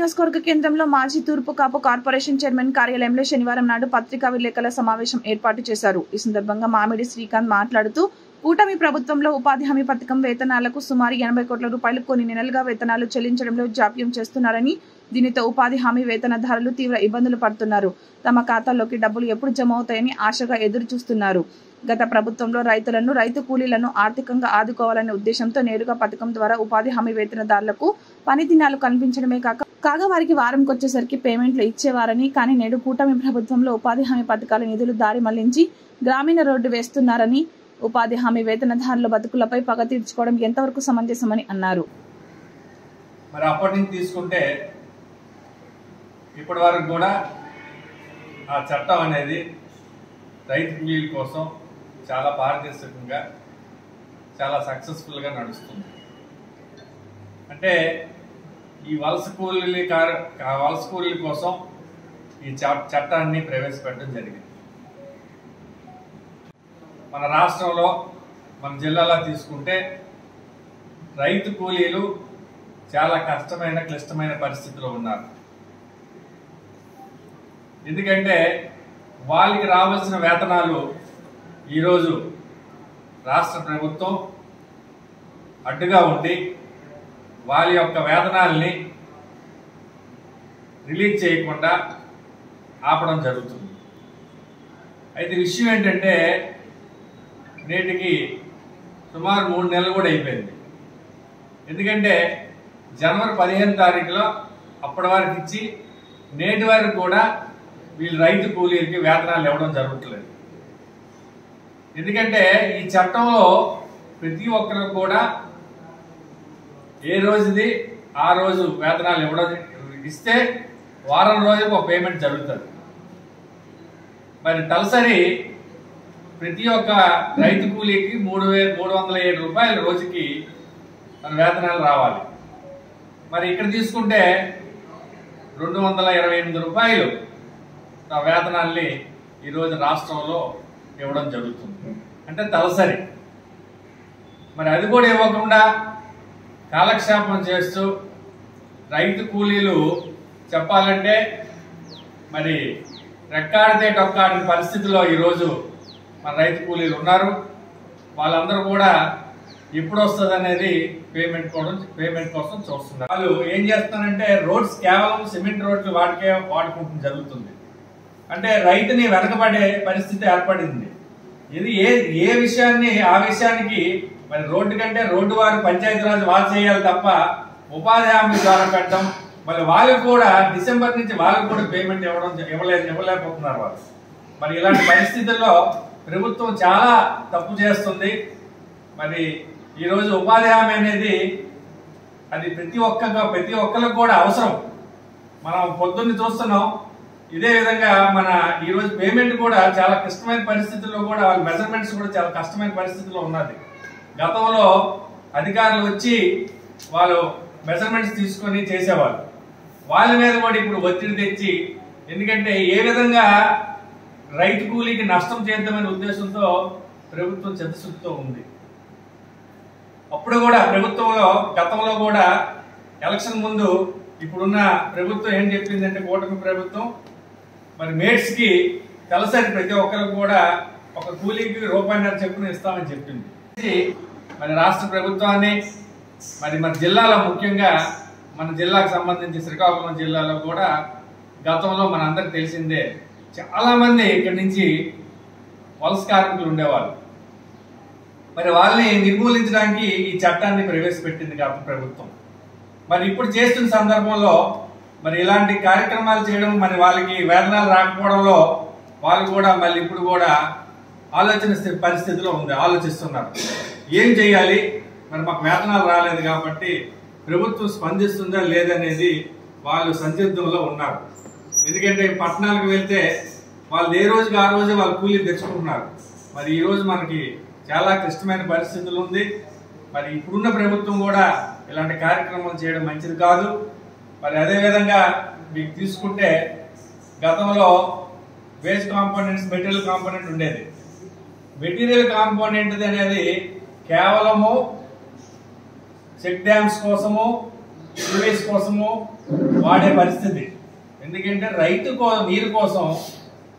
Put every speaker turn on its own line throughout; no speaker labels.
నియోజకవర్గ కేంద్రంలో మాజీ తూర్పు కాపు కార్పొరేషన్ చైర్మన్ కార్యాలయంలో శనివారం నాడు పత్రికా విలేకరుల సమావేశం ఏర్పాటు చేశారు. ఈ సందర్భంగా మామిడి శ్రీకాంత్ మాట్లాడుతూ కూటమి ప్రభుత్వంలో ఉపాధి హామీ పథకం వేతనాలకు సుమారు 80 కోట్ల రూపాయలు కొన్ని నెలలుగా వేతనాలు చెల్లించడంలో జాప్యం చేస్తున్నారని, దీనితో ఉపాధి హామీ వేతనదారులు తీవ్ర ఇబ్బందులు పడుతున్నారు. తమ ఖాతాల్లోకి డబ్బులు ఎప్పుడు జమ అవుతాయని ఆశగా ఎదురు చూస్తున్నారు. గత ప్రభుత్వంలో రైతులను, రైతు కూలీలను ఆర్థికంగా ఆదుకోవాలనే ఉద్దేశంతో నేరుగా పథకం ద్వారా ఉపాధి హామీ వేతనదారులకు పని దినాలు కల్పించడమే కాగా వారికి వారంకొచ్చేసరికి పేమెంట్లు ఇచ్చేవారని, కానీ నేడు కూటమి ప్రభుత్వంలో ఉపాధి హామీ పథకాల నిధులు దారి మళ్లించి గ్రామీణ రోడ్డు వేస్తున్నారని, ఉపాధి హామీ వేతనదారుల బతుకులపై పగ తీర్చుకోవడం ఎంతవరకు సమంజసమని అన్నారు.
మరి అప్పటి నుంచి తీసుకుంటే ఇప్పటి వరకు కూడా ఆ చట్టం అనేది రైతు కూలీల కోసం చాలా పారదర్శకంగా, చాలా సక్సెస్ఫుల్గా నడుస్తుంది. అంటే ఈ వలస కూలీల కోసం ఈ చట్టాన్ని ప్రవేశపెట్టడం జరిగింది. మన రాష్ట్రంలో, మన జిల్లాలో తీసుకుంటే రైతు కూలీలు చాలా కష్టమైన, క్లిష్టమైన పరిస్థితిలో ఉన్నారు. ఎందుకంటే వాళ్ళకి రావాల్సిన వేతనాలు ఈరోజు రాష్ట్ర ప్రభుత్వం అడ్డుగా ఉండి వాళ్ళ యొక్క వేతనాలని రిలీజ్ చేయకుండా ఆపడం జరుగుతుంది. అయితే విషయం ఏంటంటే నేటికి సుమారు 3 నెలలు కూడా అయిపోయింది. ఎందుకంటే జనవరి 15 తారీఖులో అప్పటి వరకు ఇచ్చి నేటి వరకు కూడా వీళ్ళు రైతు కూలీలకి వేతనాలు ఇవ్వడం జరగట్లేదు. ఎందుకంటే ఈ చట్టంలో ప్రతి ఒక్కరికి కూడా ఏ రోజుది ఆ రోజు వేతనాలు ఇవ్వడం ఇస్తే వారం రోజులకు ఒక పేమెంట్ జరుగుతుంది. మరి తలసరి ప్రతి ఒక్క రైతు కూలీకి 3,307 రూపాయల రోజుకి మన వేతనాలు రావాలి. మరి ఇక్కడ తీసుకుంటే 228 రూపాయలు వేతనాల్ని ఈరోజు రాష్ట్రంలో ఇవ్వడం జరుగుతుంది. అంటే తలసరి. మరి అది కూడా ఇవ్వకుండా కాలక్షేపం చేస్తూ రైతు కూలీలు చెప్పాలంటే మరి రెక్కాడితే టొక్కాడిన పరిస్థితిలో ఈరోజు మన రైతు కూలీలు ఉన్నారు. వాళ్ళందరూ కూడా ఎప్పుడు వస్తుంది అనేది పేమెంట్ కోసం చూస్తున్నారు. వాళ్ళు ఏం చేస్తున్నారంటే రోడ్స్ కేవలం సిమెంట్ రోడ్లు వాటికే వాడుకుంటూ జరుగుతుంది. అంటే రైతుని వెనకబడే పరిస్థితి ఏర్పడింది. ఇది ఏ విషయాన్ని ఆ విషయానికి మరి రోడ్డు కంటే రోడ్డు వారు పంచాయతీరాజ్ వారు చేయాలి తప్ప ఉపాధి హామీ ద్వారా పెట్టడం, మళ్ళీ వాళ్ళకి కూడా డిసెంబర్ నుంచి వాళ్ళకి కూడా పేమెంట్ ఇవ్వలేకపోతున్నారు వాళ్ళు. మరి ఇలాంటి పరిస్థితుల్లో ప్రభుత్వం చాలా తప్పు చేస్తుంది. మరి ఈరోజు ఉపాధి హామీ అనేది అది ప్రతి ఒక్కరికి కూడా అవసరం. మనం పొద్దున్న చూస్తున్నాం. ఇదే విధంగా మన ఈరోజు పేమెంట్ కూడా చాలా కష్టమైన పరిస్థితుల్లో కూడా వాళ్ళ మెజర్మెంట్స్ కూడా చాలా కష్టమైన పరిస్థితుల్లో ఉన్నది. గతంలో అధికారులు వచ్చి వాళ్ళు మెజర్మెంట్స్ తీసుకొని చేసేవాళ్ళు. వాళ్ళ మీద కూడా ఇప్పుడు ఒత్తిడి తెచ్చి, ఎందుకంటే ఏ విధంగా రైతు కూలీకి నష్టం చేద్దామనే ఉద్దేశంతో ప్రభుత్వం చిత్తశుద్ధితో ఉంది. అప్పుడు కూడా ప్రభుత్వంలో గతంలో కూడా ఎలక్షన్ ముందు ఇప్పుడున్న ప్రభుత్వం ఏం చెప్పిందంటే కూటమి ప్రభుత్వం మరి మేట్స్ కి తలసరి ప్రతి ఒక్కరికి కూడా ఒక కూలీకి ₹1.5 చొప్పున ఇస్తామని చెప్పింది. మరి రాష్ట్ర ప్రభుత్వాన్ని మరి మన జిల్లాలో, ముఖ్యంగా మన జిల్లాకు సంబంధించి శ్రీకాకుళం జిల్లాలో కూడా గతంలో మన అందరికి తెలిసిందే చాలా మంది ఇక్కడి నుంచి వలస కార్మికులు ఉండేవాళ్ళు. మరి వాళ్ళని నిర్మూలించడానికి ఈ చట్టాన్ని ప్రవేశపెట్టింది గత ప్రభుత్వం. మరి ఇప్పుడు చేస్తున్న సందర్భంలో మరి ఇలాంటి కార్యక్రమాలు చేయడం, మరి వాళ్ళకి వేతనాలు రాకపోవడంలో వాళ్ళు కూడా మళ్ళీ ఇప్పుడు కూడా పరిస్థితిలో ఆలోచిస్తున్నారు. ఏం చేయాలి, మరి మాకు వేతనాలు రాలేదు కాబట్టి ప్రభుత్వం స్పందిస్తుందా లేదనేది వాళ్ళు సందిగ్ధంలో ఉన్నారు. ఎందుకంటే పట్టణాలకు వెళ్తే వాళ్ళు ఏ రోజుకి ఆ రోజు వాళ్ళు కూలీలు తెచ్చుకుంటున్నారు. మరి ఈ రోజు మనకి చాలా క్లిష్టమైన పరిస్థితులు ఉంది. మరి ఇప్పుడున్న ప్రభుత్వం కూడా ఇలాంటి కార్యక్రమాలు చేయడం మంచిది కాదు. మరి అదేవిధంగా మీకు తీసుకుంటే గతంలో వేజ్ కాంపోనెంట్స్, మెటీరియల్ కాంపోనెంట్ ఉండేది. మెటీరియల్ కాంపోనెంట్ అనేది కేవలము చెక్ డ్యామ్స్ కోసము, ఇరిగేషన్ కోసము వాడే పరిస్థితి. ఎందుకంటే నీరు కోసం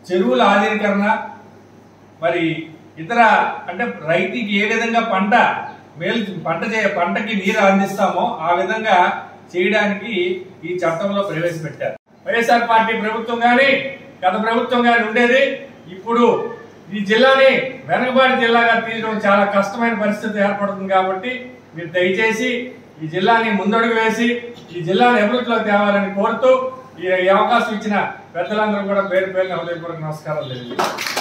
చెరువుల ఆధునీకరణ, మరి ఇతర అంటే రైతుకి ఏ విధంగా పంటకి నీరు అందిస్తామో ఆ విధంగా చేయడానికి ఈ చట్టంలో ప్రవేశపెట్టారు. వైఎస్ఆర్ పార్టీ ప్రభుత్వం కానీ గత ప్రభుత్వం కానీ ఉండేది. ఇప్పుడు ఈ జిల్లాని వెనుకబాటు జిల్లాగా తీయడం చాలా కష్టమైన పరిస్థితి ఏర్పడుతుంది. కాబట్టి మీరు దయచేసి ఈ జిల్లాని ముందడుగు వేసి ఈ జిల్లాని అభివృద్ధిలో తేవాలని కోరుతూ ఈ అవకాశం ఇచ్చిన పెద్దలందరూ కూడా పేరు పేరున హృదయపూర్వక నమస్కారాలు తెలియజేస్తాను.